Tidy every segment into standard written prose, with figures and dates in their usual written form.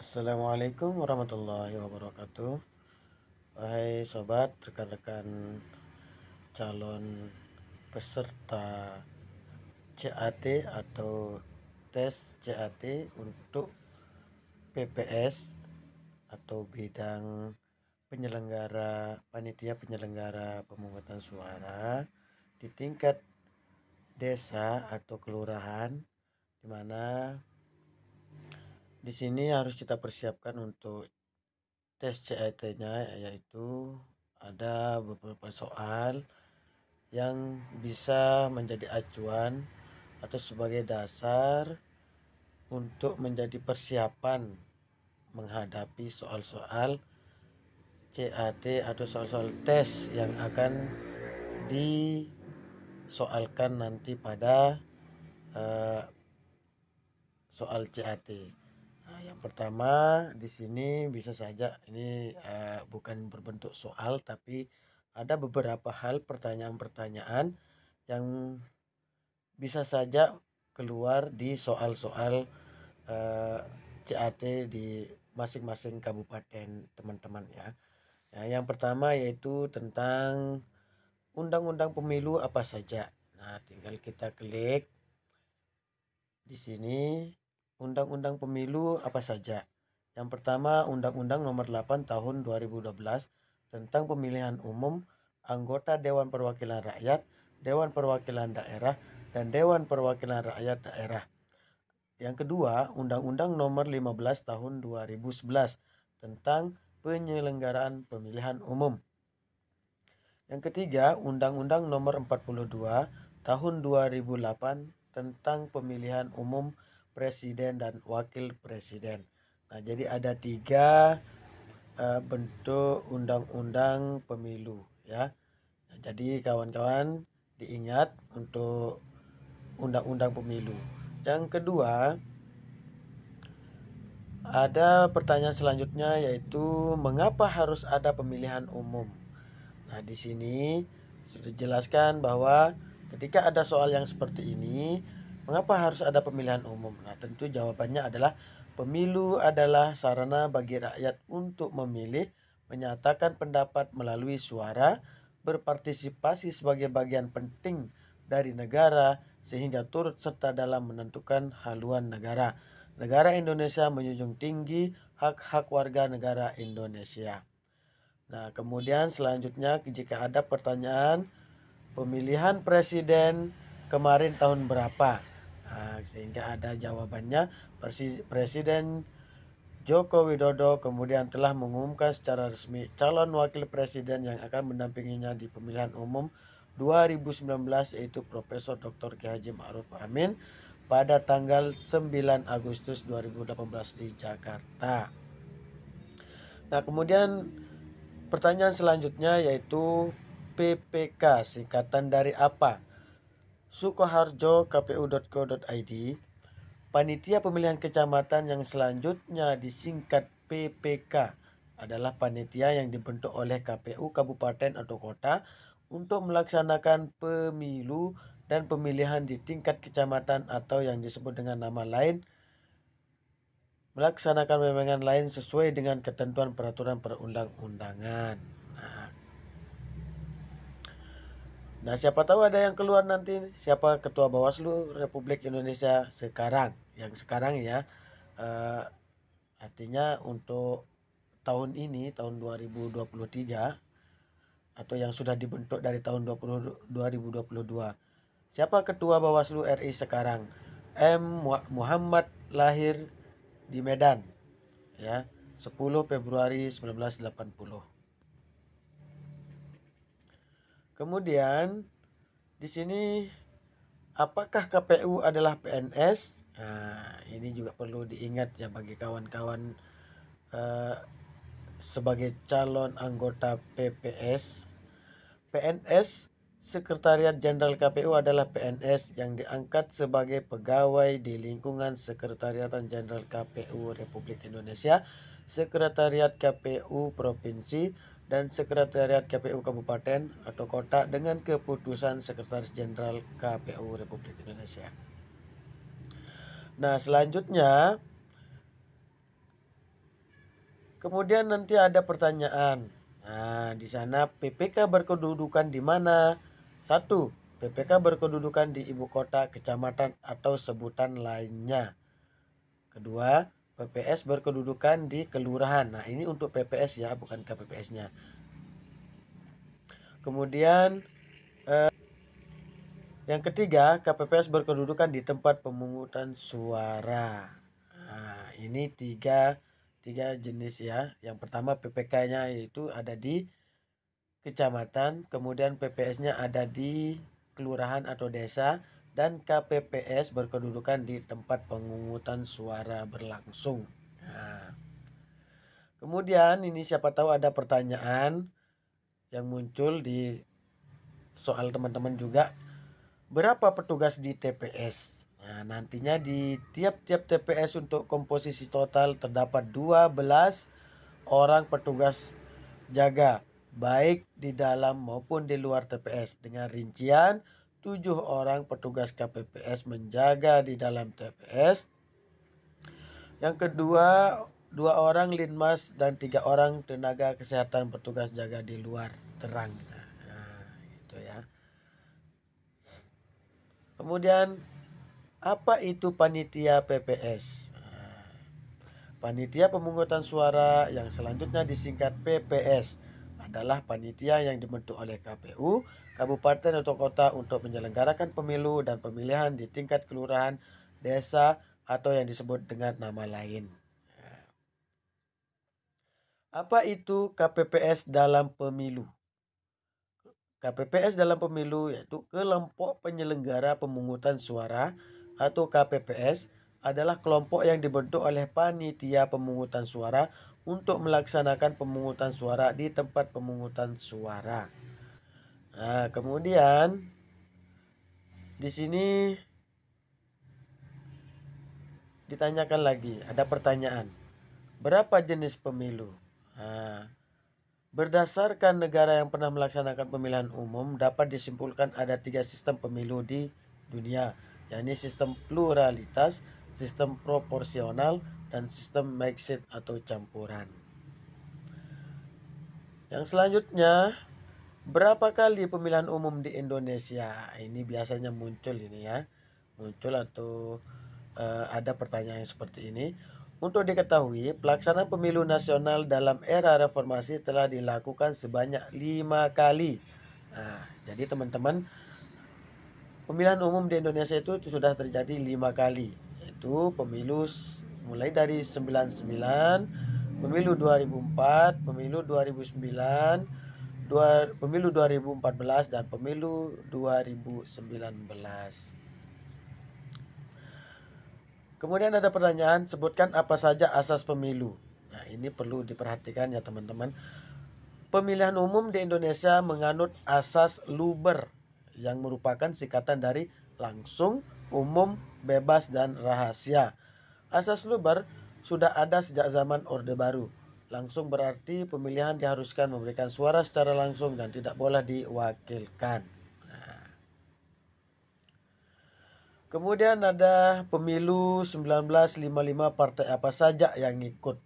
Assalamualaikum warahmatullahi wabarakatuh. Wahai sobat, rekan-rekan calon peserta CAT atau tes CAT untuk PPS atau bidang panitia penyelenggara pemungutan suara di tingkat desa atau kelurahan, di mana di sini harus kita persiapkan untuk tes CAT-nya, yaitu ada beberapa soal yang bisa menjadi acuan atau sebagai dasar untuk menjadi persiapan menghadapi soal-soal CAT atau soal-soal tes yang akan disoalkan nanti pada soal CAT. Nah, yang pertama di sini bisa saja ini bukan berbentuk soal, tapi ada beberapa hal pertanyaan-pertanyaan yang bisa saja keluar di soal-soal CAT di masing-masing kabupaten teman-teman ya. Nah, yang pertama yaitu tentang undang-undang pemilu apa saja. Nah, tinggal kita klik di sini undang-undang pemilu apa saja. Yang pertama, Undang-Undang Nomor 8 Tahun 2012 tentang pemilihan umum anggota Dewan Perwakilan Rakyat, Dewan Perwakilan Daerah, dan Dewan Perwakilan Rakyat Daerah. Yang kedua, Undang-Undang Nomor 15 Tahun 2011 tentang penyelenggaraan pemilihan umum. Yang ketiga, Undang-Undang Nomor 42 Tahun 2008 tentang pemilihan umum presiden dan wakil presiden. Nah, jadi ada 3 bentuk undang-undang pemilu ya. Nah, jadi kawan-kawan diingat untuk undang-undang pemilu. Yang kedua, ada pertanyaan selanjutnya yaitu mengapa harus ada pemilihan umum. Nah, di sini sudah dijelaskan bahwa ketika ada soal yang seperti ini, mengapa harus ada pemilihan umum? Nah, tentu jawabannya adalah pemilu adalah sarana bagi rakyat untuk memilih, menyatakan pendapat melalui suara, berpartisipasi sebagai bagian penting dari negara sehingga turut serta dalam menentukan haluan negara. Negara Indonesia menjunjung tinggi hak-hak warga negara Indonesia. Nah, kemudian selanjutnya jika ada pertanyaan pemilihan presiden kemarin tahun berapa? Nah, sehingga ada jawabannya, Presiden Joko Widodo kemudian telah mengumumkan secara resmi calon wakil presiden yang akan mendampinginya di pemilihan umum 2019 yaitu Profesor Dr. K. Haji Ma'ruf Amin pada tanggal 9 Agustus 2018 di Jakarta. Nah, kemudian pertanyaan selanjutnya yaitu PPK singkatan dari apa? Sukoharjo kpu.go.id. Panitia pemilihan kecamatan yang selanjutnya disingkat PPK adalah panitia yang dibentuk oleh KPU kabupaten atau kota untuk melaksanakan pemilu dan pemilihan di tingkat kecamatan atau yang disebut dengan nama lain melaksanakan wewenang lain sesuai dengan ketentuan peraturan perundang-undangan. Nah, siapa tahu ada yang keluar nanti siapa Ketua Bawaslu Republik Indonesia sekarang. Yang sekarang ya, artinya untuk tahun ini, tahun 2023 atau yang sudah dibentuk dari tahun 2022. Siapa Ketua Bawaslu RI sekarang? Muhammad lahir di Medan ya, 10 Februari 1980. Kemudian di sini apakah KPU adalah PNS? Nah, ini juga perlu diingat ya bagi kawan-kawan sebagai calon anggota PPS. PNS, Sekretariat Jenderal KPU adalah PNS yang diangkat sebagai pegawai di lingkungan Sekretariatan Jenderal KPU Republik Indonesia, Sekretariat KPU Provinsi, dan Sekretariat KPU Kabupaten atau Kota dengan keputusan Sekretaris Jenderal KPU Republik Indonesia. Nah, selanjutnya Kemudian nanti ada pertanyaan. Nah, di sana PPK berkedudukan di mana? 1. PPK berkedudukan di ibu kota, kecamatan, atau sebutan lainnya. Kedua, PPS berkedudukan di kelurahan. Nah, ini untuk PPS ya, bukan KPPS-nya. Kemudian yang ketiga, KPPS berkedudukan di tempat pemungutan suara. Nah, ini tiga jenis ya. Yang pertama PPK-nya yaitu ada di kecamatan, kemudian PPS-nya ada di kelurahan atau desa, dan KPPS berkedudukan di tempat pemungutan suara berlangsung. Nah, kemudian ini siapa tahu ada pertanyaan yang muncul di soal teman-teman juga. Berapa petugas di TPS? Nah, nantinya di tiap-tiap TPS untuk komposisi total terdapat 12 orang petugas jaga, baik di dalam maupun di luar TPS, dengan rincian 7 orang petugas KPPS menjaga di dalam TPS. Yang kedua, 2 orang linmas dan 3 orang tenaga kesehatan petugas jaga di luar terang. Nah, itu ya. Kemudian apa itu panitia PPS? Panitia pemungutan suara yang selanjutnya disingkat PPS adalah panitia yang dibentuk oleh KPU, kabupaten atau kota untuk menyelenggarakan pemilu dan pemilihan di tingkat kelurahan, desa, atau yang disebut dengan nama lain. Apa itu KPPS dalam pemilu? KPPS dalam pemilu yaitu kelompok penyelenggara pemungutan suara atau KPPS adalah kelompok yang dibentuk oleh panitia pemungutan suara untuk melaksanakan pemungutan suara di tempat pemungutan suara. Nah, kemudian di sini ditanyakan lagi, ada pertanyaan. Berapa jenis pemilu? Nah, berdasarkan negara yang pernah melaksanakan pemilihan umum, dapat disimpulkan ada 3 sistem pemilu di dunia, yakni sistem pluralitas, sistem proporsional, dan sistem mixed atau campuran. Yang selanjutnya, berapa kali pemilihan umum di Indonesia? Ini biasanya muncul ini ya, muncul atau ada pertanyaan seperti ini. Untuk diketahui, pelaksanaan pemilu nasional dalam era reformasi telah dilakukan sebanyak 5 kali. Nah, jadi teman-teman, pemilihan umum di Indonesia itu sudah terjadi 5 kali. Yaitu pemilu mulai dari 99, pemilu 2004, pemilu 2009, pemilu 2014, dan pemilu 2019. Kemudian ada pertanyaan, sebutkan apa saja asas pemilu. Nah, ini perlu diperhatikan ya teman-teman. Pemilihan umum di Indonesia menganut asas Luber yang merupakan singkatan dari langsung, umum, bebas, dan rahasia. Asas Luber sudah ada sejak zaman Orde Baru. Langsung berarti pemilihan diharuskan memberikan suara secara langsung dan tidak boleh diwakilkan. Kemudian ada pemilu 1955, partai apa saja yang ikut.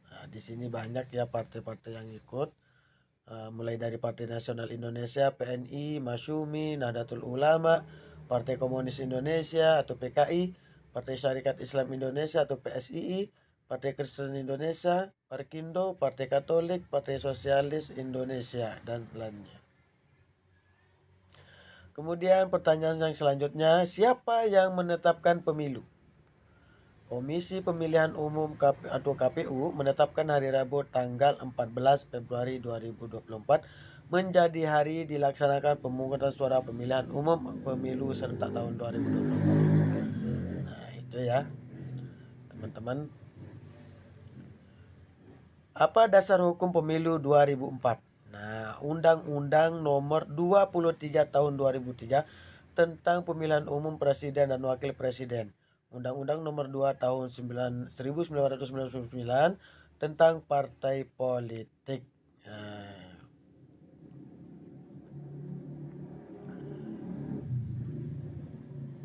Nah, di sini banyak ya partai-partai yang ikut. Mulai dari Partai Nasional Indonesia, PNI, Masyumi, Nahdlatul Ulama, Partai Komunis Indonesia atau PKI, Partai Syarikat Islam Indonesia atau PSII, Partai Kristen Indonesia, Parkindo, Partai Katolik, Partai Sosialis Indonesia, dan lainnya. Kemudian pertanyaan yang selanjutnya, siapa yang menetapkan pemilu? Komisi Pemilihan Umum atau KPU menetapkan hari Rabu tanggal 14 Februari 2024 menjadi hari dilaksanakan pemungutan suara pemilihan umum pemilu serentak tahun 2024. Nah, itu ya teman-teman. Apa dasar hukum pemilu 2004? Nah, Undang-Undang Nomor 23 Tahun 2003 tentang Pemilihan Umum Presiden dan Wakil Presiden. Undang-Undang Nomor 2 Tahun 1999 tentang Partai Politik. Nah,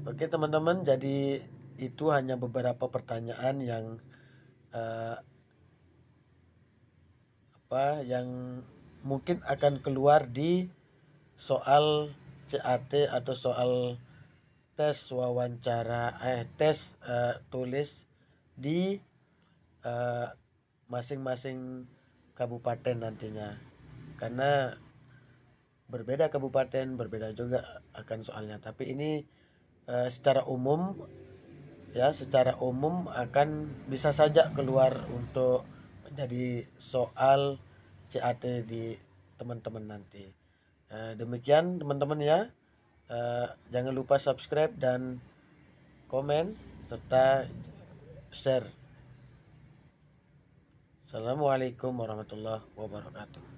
oke teman-teman, jadi itu hanya beberapa pertanyaan yang apa yang mungkin akan keluar di soal CAT atau soal tes wawancara tes tulis di masing-masing kabupaten nantinya, karena berbeda kabupaten berbeda juga akan soalnya, tapi ini secara umum akan bisa saja keluar untuk menjadi soal CAT di teman-teman nanti. Demikian teman-teman ya. Jangan lupa subscribe dan komen serta share. Assalamualaikum warahmatullahi wabarakatuh.